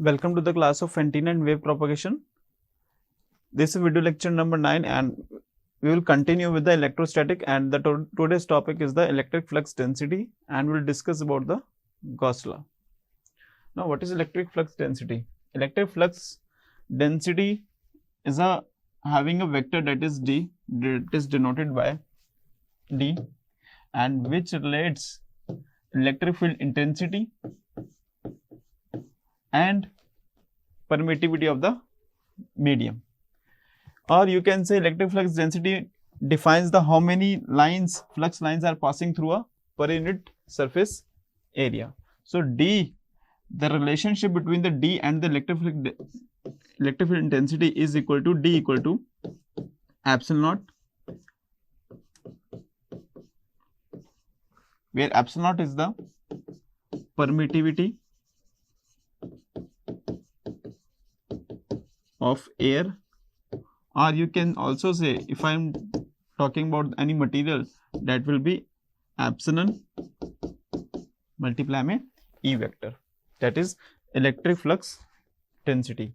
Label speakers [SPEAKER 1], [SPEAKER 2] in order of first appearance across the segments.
[SPEAKER 1] Welcome to the class of antenna and wave propagation. This is video lecture number 9 and we will continue with the electrostatic, and today's topic is the electric flux density, and we will discuss about the Gauss law. Now, what is electric flux density? Electric flux density is having a vector that is D, that is denoted by D, and which relates electric field intensity and permittivity of the medium. Or you can say electric flux density defines the how many flux lines are passing through a per unit surface area. So D, the relationship between the D and the electric field intensity is equal to D equal to epsilon naught, where epsilon naught is the permittivity of air, or you can also say, if I am talking about any material, that will be epsilon multiply में E vector, that is electric flux density.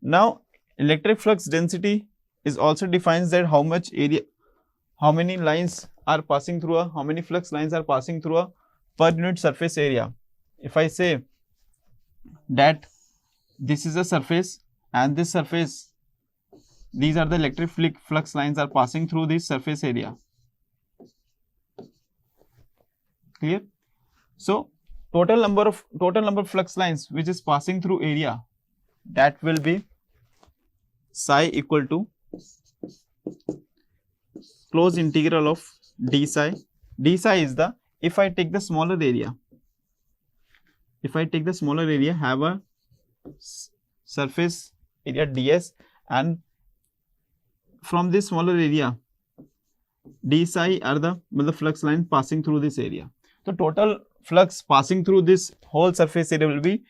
[SPEAKER 1] Now, electric flux density is also defines that how much area, how many lines are passing through how many flux lines are passing through a per unit surface area. If I say that this is a surface and this surface, these are the electric flux lines are passing through this surface area. Clear? So total number of flux lines which is passing through area, that will be psi equal to closed integral of d psi. D psi is the, if I take the smaller area, have a surface area ds, and from this smaller area d psi are the flux line passing through this area. So total flux passing through this whole surface area will be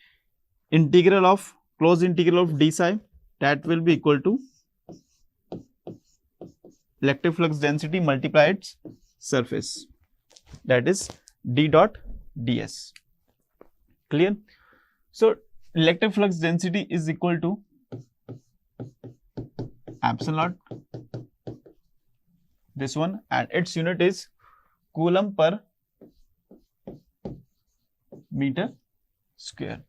[SPEAKER 1] integral of closed integral of d psi, that will be equal to electric flux density multiply its surface, that is d dot ds. Clear? So electric flux density is equal to epsilon naught, this one, and its unit is coulomb per meter square.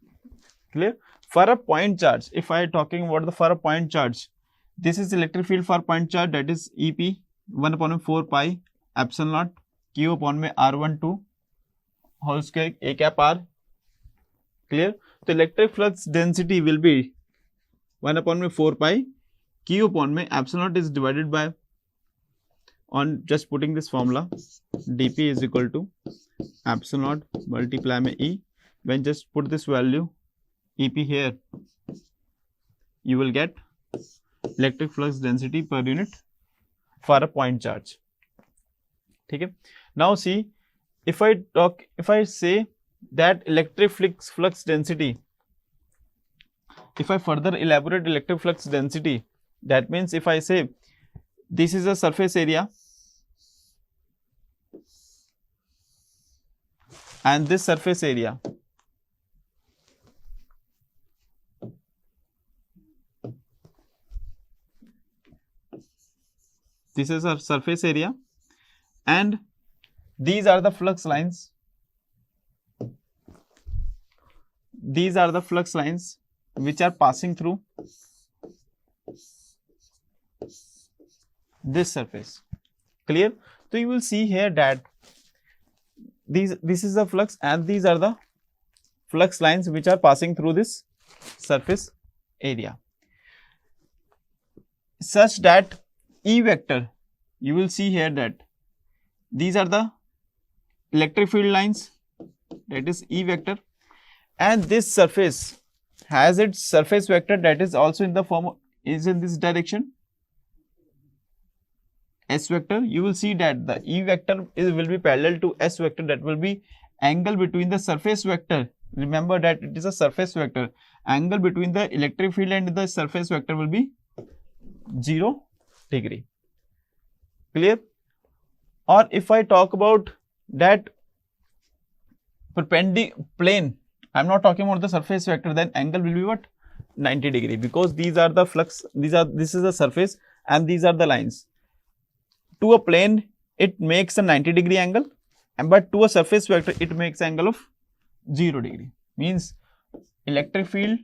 [SPEAKER 1] Clear? For a point charge, if I am talking about for a point charge, this is electric field for point charge, that is EP 1/4 pi epsilon naught q upon में r12 whole square a cap r. Clear? So electric flux density will be 1/4 pi q upon में epsilon naught is divided by, on just putting this formula, dp is equal to epsilon naught multiply में e. When just put this value ep here, you will get electric flux density per unit for a point charge. Okay. Now see, if I say that electric flux density, if I further elaborate electric flux density, that means if I say this is a surface area and this surface area, this is a surface area and these are the flux lines, which are passing through this surface. Clear? So you will see here that this is the flux and these are the flux lines which are passing through this surface area, such that E vector, you will see here that these are the electric field lines, that is E vector, and this surface has its surface vector that is also in the form of, is in this direction, S vector. You will see that the E vector will be parallel to S vector, that will be angle between the surface vector. Remember that it is a surface vector. Angle between the electric field and the surface vector will be 0 degree. Clear? Or if I talk about that perpendicular plane, I'm not talking about the surface vector, then angle will be what? 90 degree, because these are the flux, this is the surface and these are the lines. To a plane it makes a 90 degree angle, and but to a surface vector it makes angle of 0 degree. Means electric field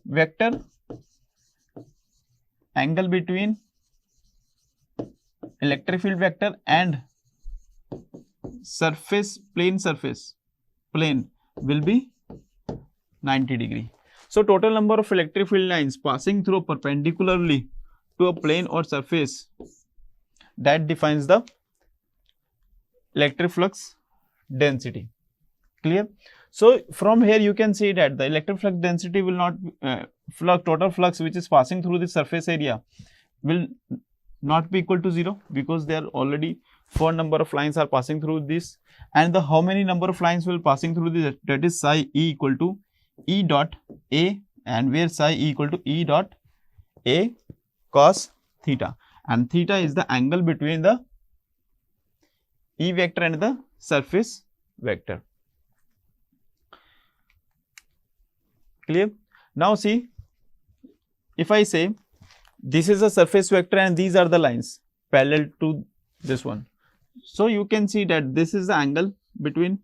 [SPEAKER 1] vector angle between electric field vector and surface plane will be 90 degree. So total number of electric field lines passing through perpendicularly to a plane or surface, that defines the electric flux density. Clear? So from here you can see that the electric flux density will not total flux which is passing through the surface area will not be equal to 0, because there are already 4 number of lines are passing through this, and the how many number of lines will passing through this, that is psi E equal to E dot A, and where psi E equal to E dot A cos theta, and theta is the angle between the E vector and the surface vector. Clear? Now see, if I say this is a surface vector and these are the lines parallel to this one, so you can see that this is the angle between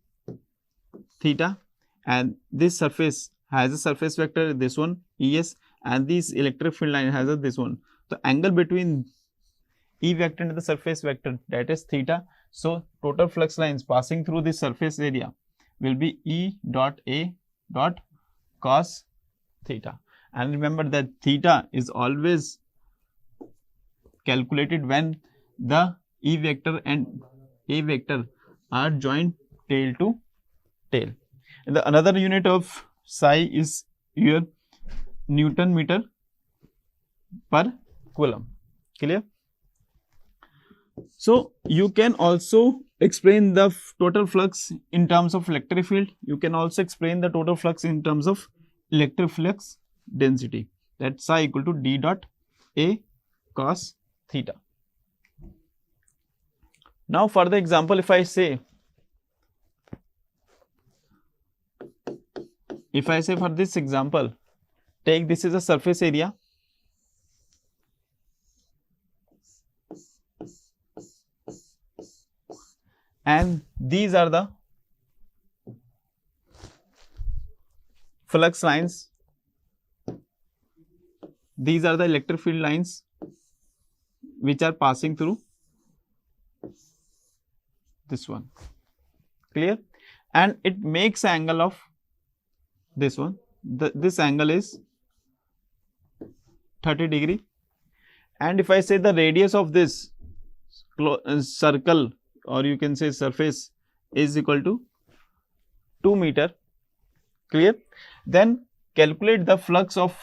[SPEAKER 1] theta, and this surface has a surface vector, this one ES, and this electric field line has a this one. The angle between E vector and the surface vector, that is theta. So total flux lines passing through this surface area will be E dot A dot cos theta. And remember that theta is always calculated when the E vector and A vector are joined tail to tail. And the another unit of psi is your Newton meter per coulomb. Clear? So you can also explain the total flux in terms of electric field. You can also explain the total flux in terms of electric flux density, that psi equal to D dot A cos theta. Now for the example, if I say for this example, take this is a surface area, and these are the flux lines, these are the electric field lines which are passing through this one. Clear? And it makes angle of this one, this angle is 30 degree, and if I say the radius of this circle, or you can say surface, is equal to 2 meter. Clear? Then calculate the flux of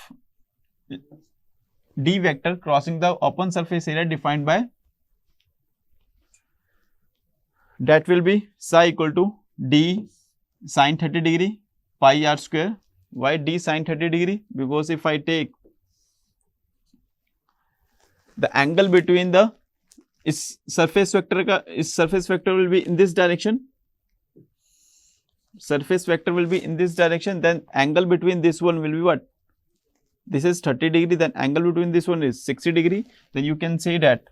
[SPEAKER 1] D vector crossing the open surface area defined by, that will be psi equal to D sin 30 degree pi r square. Why D sin 30 degree? Because if I take the angle between the surface vector will be in this direction, surface vector will be in this direction, then angle between this one will be what? This is 30 degree, then angle between this one is 60 degree. Then you can say that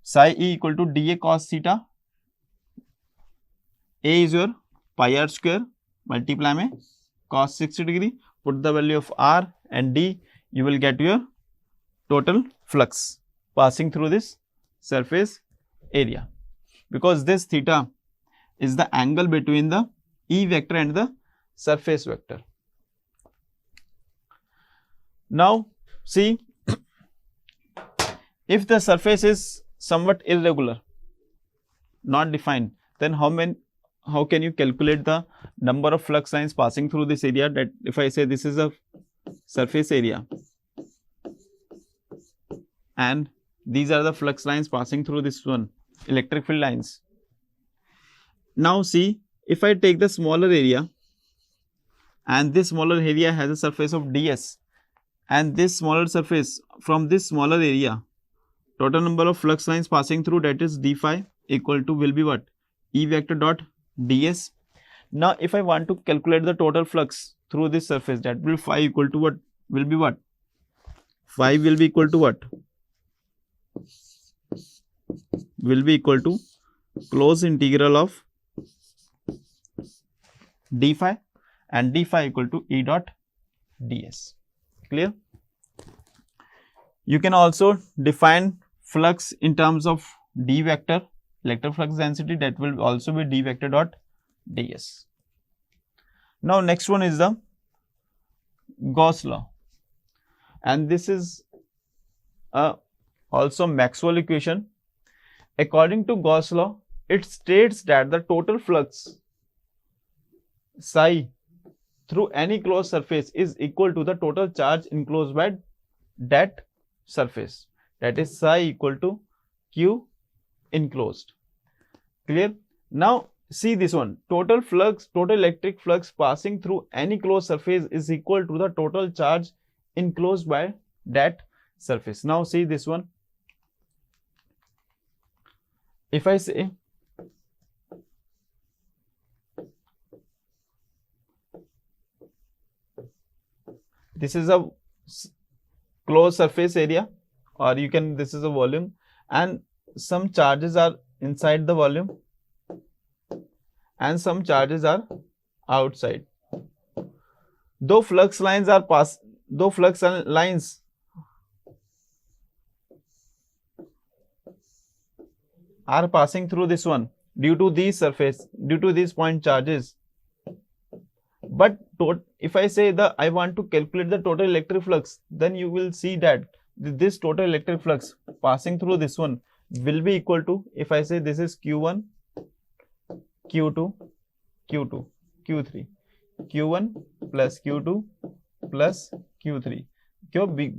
[SPEAKER 1] psi E equal to dA cos theta, A is your pi r square, multiply में cos 60 degree, put the value of R and D, you will get your total flux passing through this surface area, because this theta is the angle between the E vector and the surface vector. Now see, if the surface is somewhat irregular, not defined, then how can you calculate the number of flux lines passing through this area? That if I say this is a surface area and these are the flux lines passing through this one, electric field lines. Now see, if I take the smaller area, and this smaller area has a surface of ds, and this smaller surface, from this smaller area, total number of flux lines passing through, that is d phi equal to will be what? E vector dot ds. Now if I want to calculate the total flux through this surface, that will phi equal to what? Will be what? Phi will be equal to what? Will be equal to closed integral of d phi, and d phi equal to E dot ds. Clear? You can also define flux in terms of d vector, electric flux density, that will also be d vector dot ds. Now next one is the Gauss law, and this is also Maxwell equation. According to Gauss law, it states that the total flux psi through any closed surface is equal to the total charge enclosed by that surface, that is psi equal to q enclosed. Clear? Now see this one, total flux, total electric flux passing through any closed surface is equal to the total charge enclosed by that surface. Now see this one, if I say this is a closed surface area, or you can, this is a volume, and some charges are inside the volume and some charges are outside. Though flux lines are passing through this one due to these surface, due to these point charges, but if I say I want to calculate the total electric flux, then you will see that this total electric flux passing through this one will be equal to, if I say this is Q1, Q2, Q2, Q3, Q1 plus Q2 plus Q3,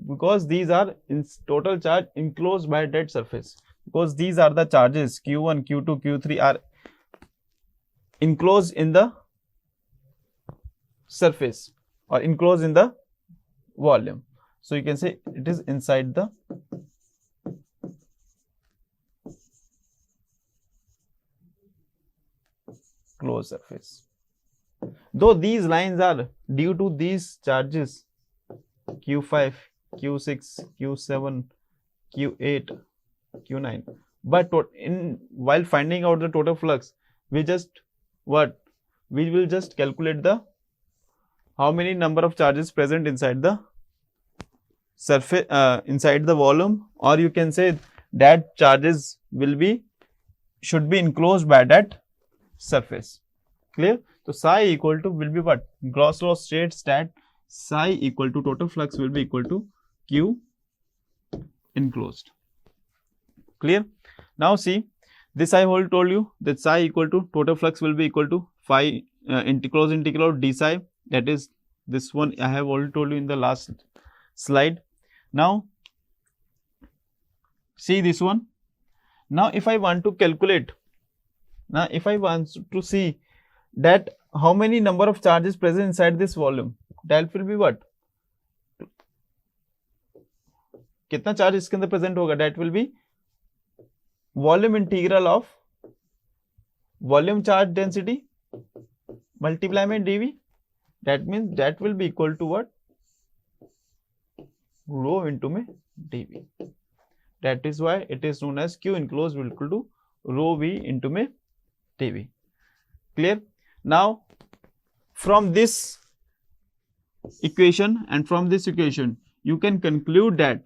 [SPEAKER 1] because these are in total charge enclosed by that surface, because these are the charges Q1, Q2, Q3 are enclosed in the surface or enclosed in the volume. So you can say it is inside the closed surface. Though these lines are due to these charges Q5, Q6, Q7, Q8, Q9, but while finding out the total flux, we will just calculate the how many number of charges present inside the surface, inside the volume, or you can say that charges should be enclosed by that surface. Clear? So psi equal to will be what? Gauss law states that psi equal to total flux will be equal to Q enclosed. Clear? Now see, this I told you that psi equal to total flux will be equal to phi closed integral of d psi, that is this one I have already told you in the last slide. Now see this one. Now if I want to calculate, now if I want to see that how many number of charges present inside this volume, that will be what? कितना charge इसके अंदर present होगा? That will be volume integral of volume charge density multiply by dV. That means that will be equal to what? Rho into में dV. That is why it is known as Q enclosed will equal to rho V into में dV. Clear? Now from this equation and from this equation you can conclude that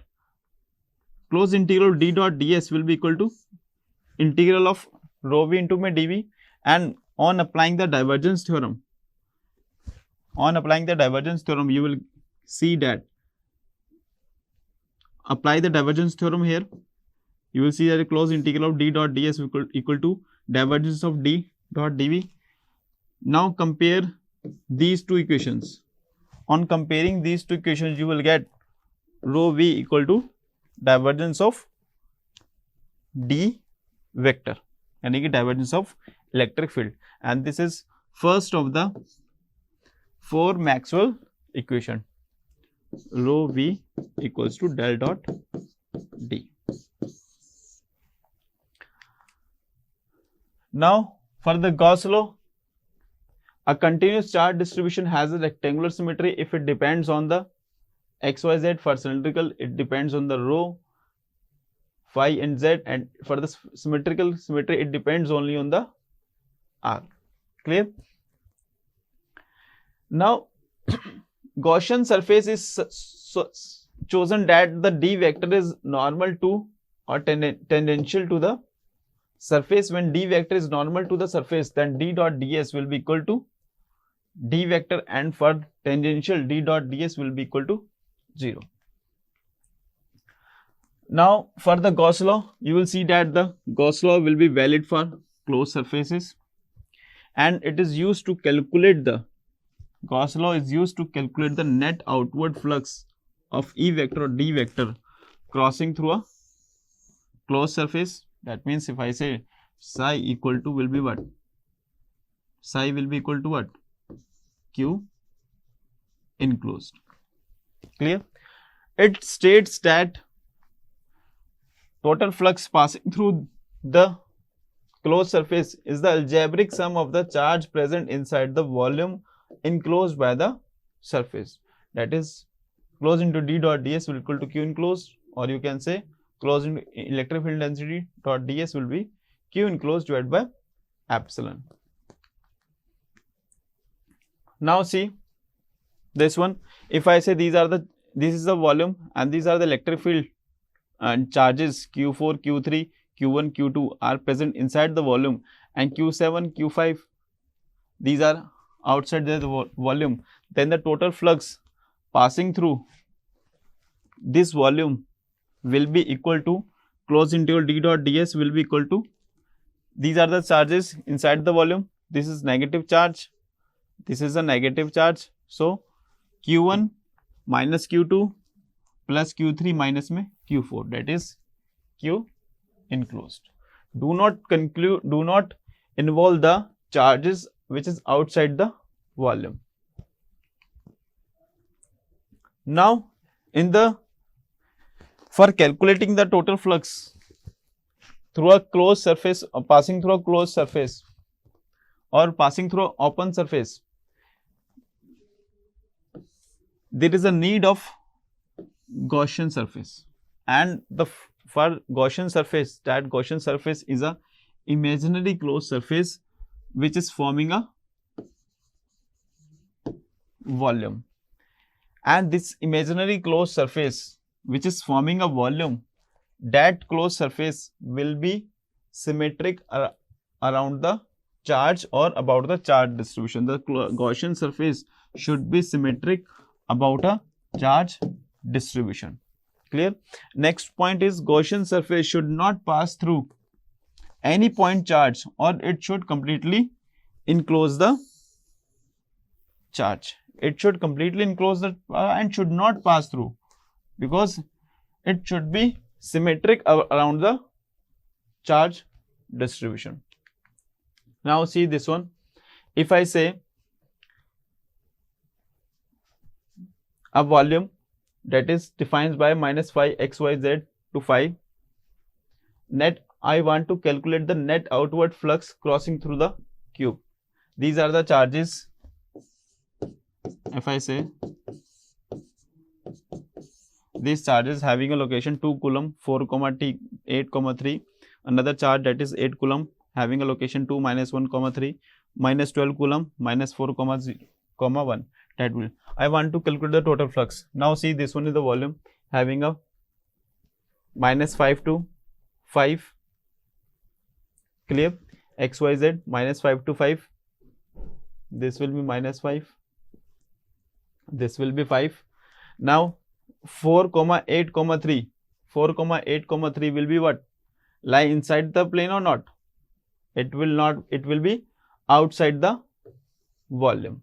[SPEAKER 1] closed integral d dot ds will be equal to integral of rho v into में dV, and on applying the divergence theorem, you will see that apply the divergence theorem here, you will see that a closed integral of d dot ds equal to divergence of d dot dV. Now compare these two equations. On comparing these two equations, you will get rho v equal to divergence of d vector, यानी कि divergence of electric field, and this is first of the 4 Maxwell equation. Rho v equals to del dot d. Now for the Gauss law, A continuous charge distribution has a rectangular symmetry if it depends on the xyz. For cylindrical, it depends on the rho, phi and z, and for the symmetrical symmetry, it depends only on the r. Clear? Now, Gaussian surface is chosen that the d vector is normal to or tangential to the surface. When d vector is normal to the surface, then d dot ds will be equal to d vector, and for tangential, d dot ds will be equal to 0. Now, for the Gauss law, you will see that the Gauss law will be valid for closed surfaces, and it is used to calculate the Gauss law is used to calculate the net outward flux of E vector or D vector crossing through a closed surface. That means if I say psi equal to will be what? Psi will be equal to what? Q enclosed. Clear? It states that total flux passing through the closed surface is the algebraic sum of the charge present inside the volume enclosed by the surface. That is, closed into d dot ds will equal to q enclosed, or you can say closed into electric field density dot ds will be q enclosed divided by epsilon. Now see this one. If I say this is the volume and these are the electric field and charges q4, q3, q1, q2 are present inside the volume, and q7, q5 these are outside the volume, then the total flux passing through this volume will be equal to closed integral d dot ds will be equal to, these are the charges inside the volume, this is negative charge, this is a negative charge, so q1 minus q2 plus q3 minus में q4, that is q enclosed. Do not involve the charges which is outside the volume. Now, for calculating the total flux through a closed surface or passing through a closed surface or passing through an open surface, there is a need of Gaussian surface, and for Gaussian surface, that Gaussian surface is a imaginary closed surface which is forming a volume, and this imaginary closed surface which is forming a volume, that closed surface will be symmetric around the charge or about the charge distribution. The Gaussian surface should be symmetric about a charge distribution. Clear? Next point is Gaussian surface should not pass through any point charge, or it should completely enclose the charge. It should completely enclose the and should not pass through, because it should be symmetric around the charge distribution. Now see this one. If I say a volume that is defined by minus phi xyz to phi, net, I want to calculate the net outward flux crossing through the cube. These are the charges. If I say these charges having a location 2 coulomb 4 t 8 3, another charge that is 8 coulomb having a location 2 minus 1 3, minus 12 coulomb minus 4 0, 1, that will, I want to calculate the total flux. Now see, this one is the volume having a minus 5 to 5, clear, xyz minus 5 to 5, this will be minus 5, this will be 5. Now 4 8 3, 4 8 3 will be what? Lie inside the plane or not? It will not, it will be outside the volume.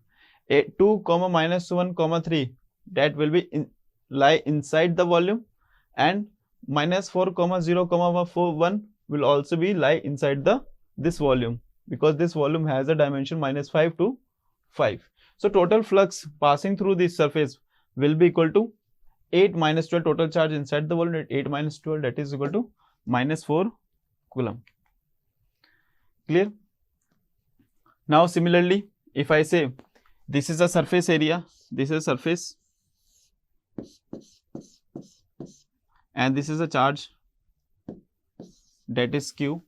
[SPEAKER 1] 2 minus 1 3, that will be lie inside the volume, and minus 4 0 1 will also be lie inside this volume, because this volume has a dimension minus 5 to 5. So total flux passing through this surface will be equal to 8 minus 12 total charge inside the volume, 8 minus 12, that is equal to minus 4 coulomb. Clear? Now similarly, if I say this is a surface area, this is surface, and this is a charge that is q,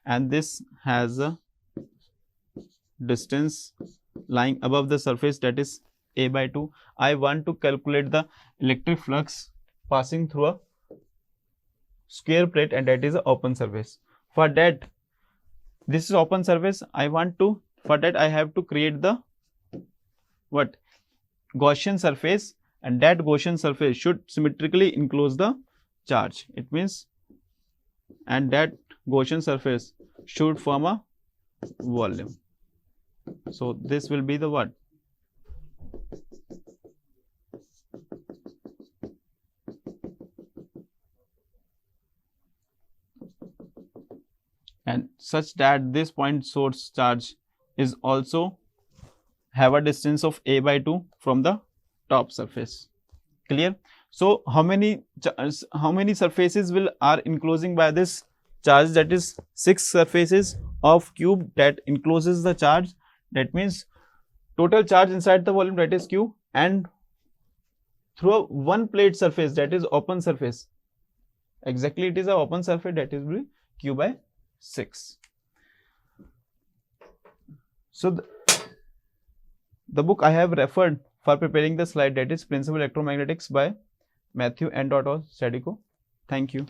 [SPEAKER 1] and this has a distance lying above the surface that is a by 2. I want to calculate the electric flux passing through a square plate, and that is an open surface. For that, this is open surface. For that I have to create the what? Gaussian surface, and that Gaussian surface should symmetrically enclose the charge. It means, and that Gaussian surface should form a volume. So this will be the what? And such that this point source charge is also have a distance of a by 2 from the top surface. Clear? So how many surfaces are enclosing by this charge? That is 6 surfaces of cube that encloses the charge. That means total charge inside the volume, that is q, and through a one plate surface, that is open surface. Exactly, it is a open surface, that is q by 6. So the book I have referred for preparing the slide, that is Principal Electromagnetics by Matthew N. Studico. Thank you.